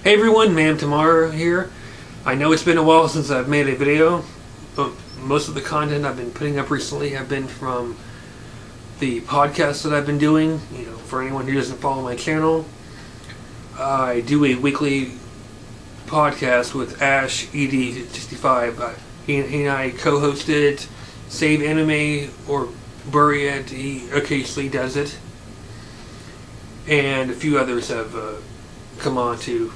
Hey everyone, Ma'am Tamara here. I know it's been a while since I've made a video, but most of the content I've been putting up recently have been from the podcasts that I've been doing. You know, for anyone who doesn't follow my channel, I do a weekly podcast with Ash ED65. He and I co-hosted it. Save Anime or Bury It, he occasionally does it. And a few others have come on to,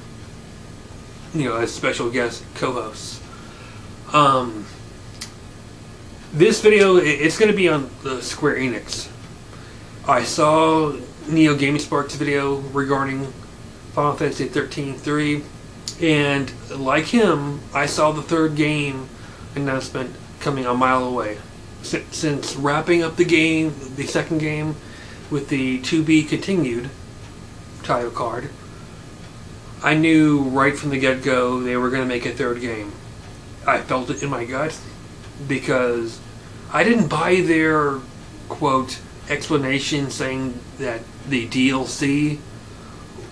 as special guest co-hosts. This video, it's going to be on the SQUARE-ENIX. I saw NeoGameSpark's video regarding Final Fantasy 13-3, and like him, I saw the third game announcement coming a mile away. Since wrapping up the second game, with the to be continued title card, I knew right from the get-go they were going to make a third game. I felt it in my gut because I didn't buy their, quote, explanation saying that the DLC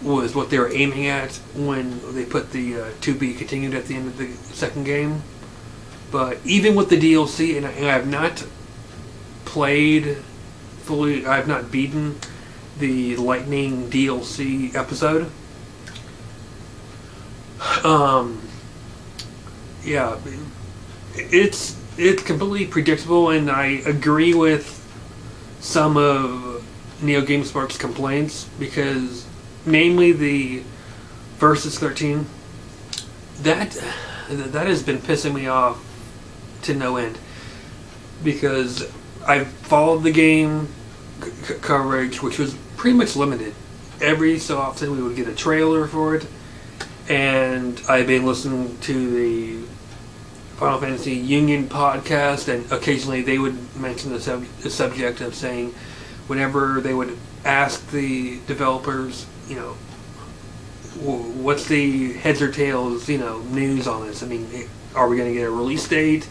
was what they were aiming at when they put the to be continued at the end of the second game. But even with the DLC, and I have not played fully, I have not beaten the Lightning DLC episode. Yeah, it's completely predictable, and I agree with some of NeoGameSpark's complaints, because namely the Versus 13, that has been pissing me off to no end, because I've followed the game coverage, which was pretty much limited. Every so often we would get a trailer for it, and I've been listening to the Final Fantasy Union podcast, and occasionally they would mention the subject of saying, whenever they would ask the developers, what's the heads or tails, news on this? I mean, are we going to get a release date?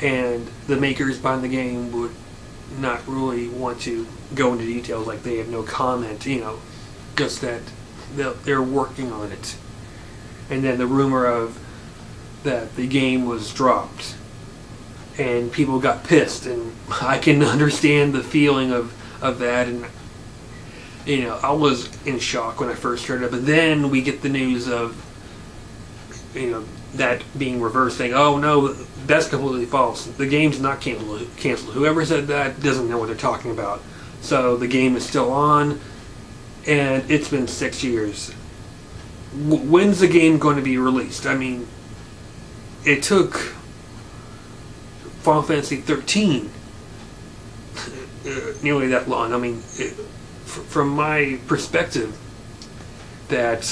And the makers behind the game would not really want to go into details, like they have no comment, just that they're working on it. And then the rumor of that the game was dropped, and people got pissed, and I can understand the feeling of that, and I was in shock when I first heard it. But then we get the news of that being reversed, saying, oh no, that's completely false, the game's not canceled. Whoever said that doesn't know what they're talking about. So the game is still on, and it's been 6 years. When's the game going to be released? I mean, it took Final Fantasy 13 nearly that long. I mean, from my perspective, that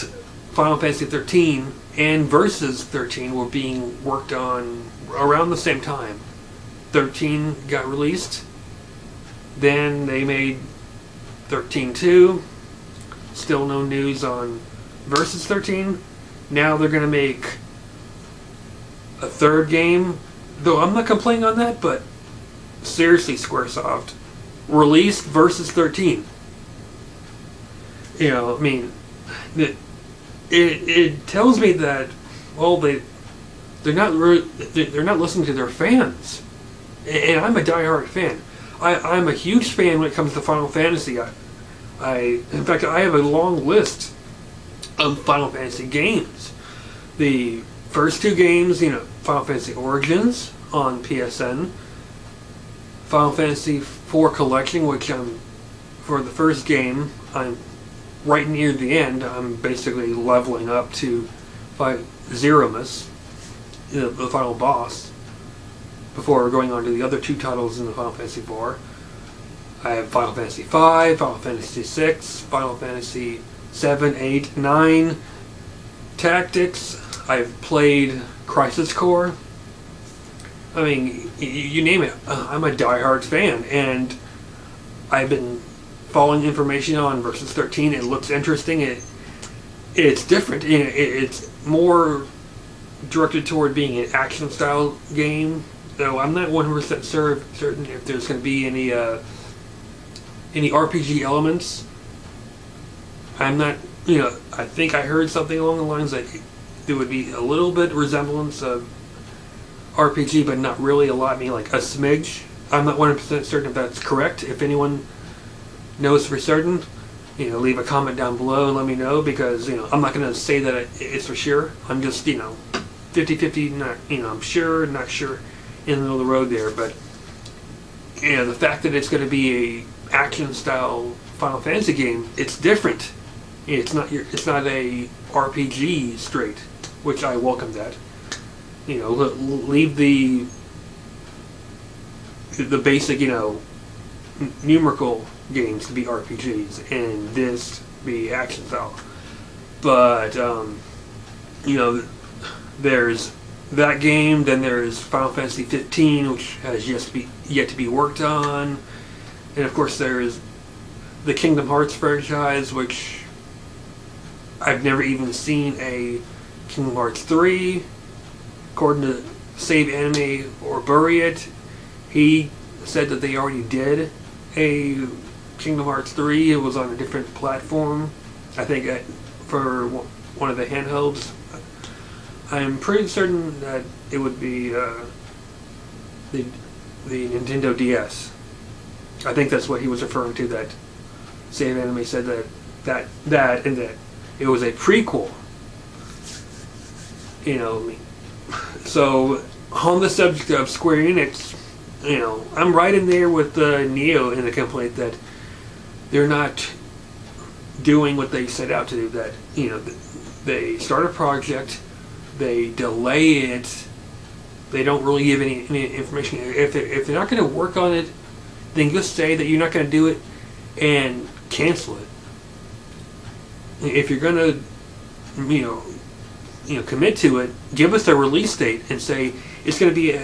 Final Fantasy 13 and Versus 13 were being worked on around the same time. 13 got released, then they made 13-2, still no news on Versus 13. Now they're going to make a third game, though I'm not complaining on that, but seriously, Squaresoft, released Versus 13. I mean, it tells me that, well, they're not listening to their fans, and I'm a diehard fan. I'm a huge fan when it comes to Final Fantasy. In fact, I have a long list of Final Fantasy games. The first two games, Final Fantasy Origins on PSN, Final Fantasy IV Collection, which for the first game, I'm right near the end. I'm basically leveling up to fight Zeromus, the final boss, before going on to the other two titles in the Final Fantasy IV. I have Final Fantasy V, Final Fantasy VI, Final Fantasy 7, 8, 9, Tactics. I've played Crisis Core. I mean, you name it. I'm a diehard fan, and I've been following information on Versus 13. It looks interesting. It's different. It's more directed toward being an action style game, though I'm not 100% certain if there's going to be any RPG elements. I'm not I think I heard something along the lines that there would be a little bit resemblance of RPG, but not really a lot. I mean, like a smidge. I'm not 100% certain if that's correct. If anyone knows for certain, leave a comment down below and let me know, because I'm not going to say that it's for sure. I'm just 50-50. Not I'm sure, not sure, in the middle of the road there. But the fact that it's going to be a action style Final Fantasy game, it's different. It's not a RPG straight, which I welcome that. Leave the basic numerical games to be RPGs and this be action style. But there's that game. Then there's Final Fantasy 15, which has yet to be worked on, and of course there's the Kingdom Hearts franchise, which I've never even seen a Kingdom Hearts 3. According to Save Anime or Bury It, he said that they already did a Kingdom Hearts 3. It was on a different platform, I think for one of the handhelds. I'm pretty certain that it would be the Nintendo DS. I think that's what he was referring to, that Save Anime said that it was a prequel. So on the subject of Square Enix, I'm right in there with Neo in the complaint that they're not doing what they set out to do. That they start a project, they delay it, they don't really give any information. If they're not going to work on it, then just say that you're not going to do it and cancel it. If you're going to commit to it, give us a release date and say it's going to be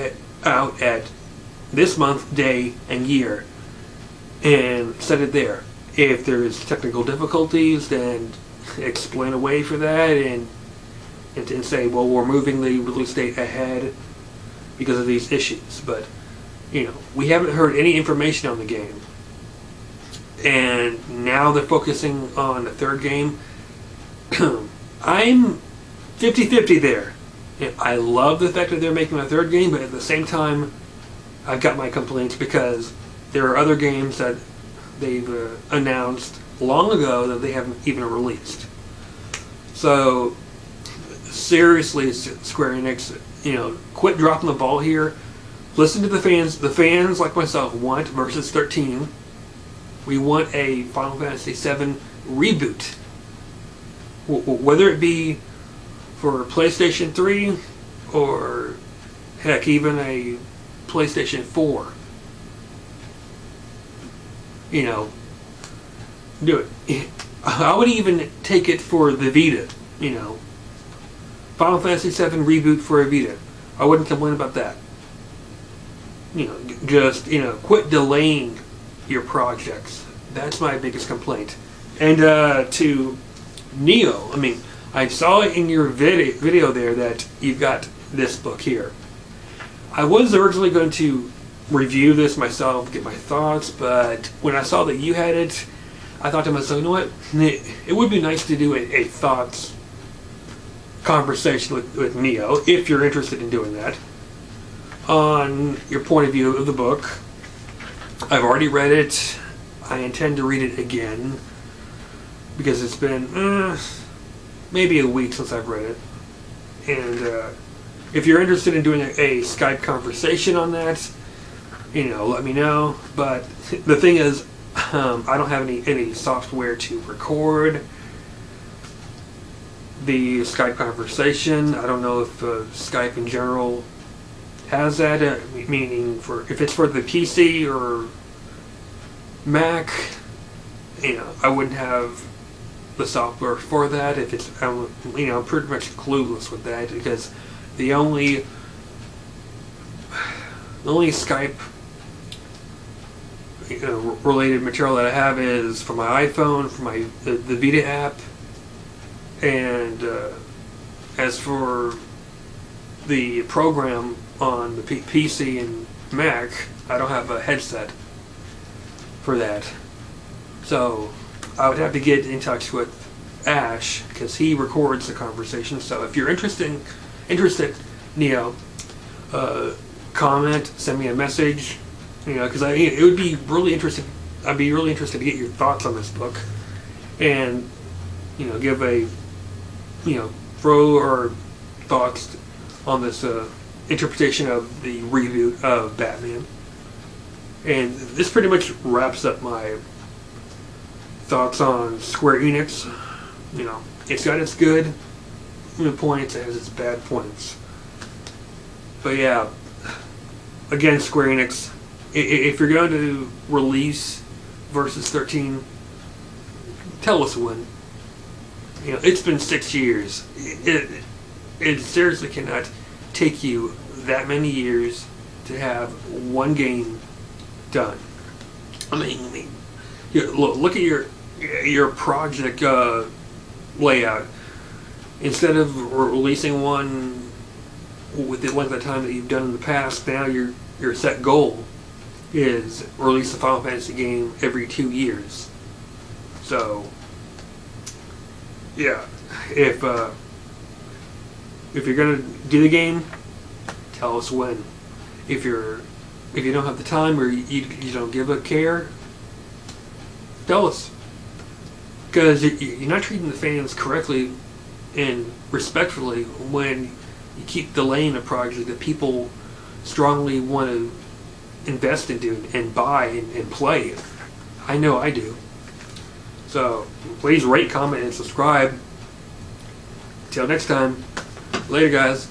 out at this month, day, and year, and set it there. If there's technical difficulties, then explain a way for that, and say, well, we're moving the release date ahead because of these issues. But we haven't heard any information on the game, and now they're focusing on the third game. I'm 50-50 there. I love the fact that they're making a third game, but at the same time, I've got my complaints because there are other games that they've announced long ago that they haven't even released. So seriously, Square Enix, quit dropping the ball here. Listen to the fans. The fans, like myself, want Versus 13. We want a Final Fantasy VII reboot. Whether it be for PlayStation 3 or, heck, even a PlayStation 4. Do it. I would even take it for the Vita. Final Fantasy VII reboot for a Vita. I wouldn't complain about that. Just, quit delaying your projects. That's my biggest complaint. And to Neo, I saw it in your video there that you've got this book here. I was originally going to review this myself, get my thoughts, but when I saw that you had it, I thought to myself, you know what? It would be nice to do a thoughts conversation with Neo, if you're interested in doing that, on your point of view of the book. I've already read it. I intend to read it again, because it's been maybe a week since I've read it. And if you're interested in doing a Skype conversation on that, let me know. But the thing is, I don't have any software to record the Skype conversation. I don't know if Skype in general has that, meaning if it's for the PC or Mac, I wouldn't have the software for that. If it's, I'm pretty much clueless with that, because the only Skype related material that I have is for my iPhone, for the Vita app, and as for the program on the PC and Mac, I don't have a headset for that. So I would have to get in touch with Ash, because he records the conversation. So if you're interested, Neo, comment, send me a message. Because it would be really interesting. I'd be really interested to get your thoughts on this book, and give a pro or thoughts on this interpretation of the reboot of Batman. And this pretty much wraps up my thoughts on Square Enix. It's got its good points, it has its bad points. But yeah, again, Square Enix, if you're going to release Versus 13, tell us when. It's been 6 years. It seriously cannot take you that many years to have one game done. I mean, look at your project layout. Instead of releasing one with the length of time that you've done in the past, now your set goal is release a Final Fantasy game every 2 years. So yeah, if you're gonna do the game, tell us when. If you don't have the time or you don't give a care, tell us. Because you're not treating the fans correctly and respectfully when you keep delaying a project that people strongly want to invest into and buy and play. I know I do. So please rate, comment, and subscribe. Till next time, later guys.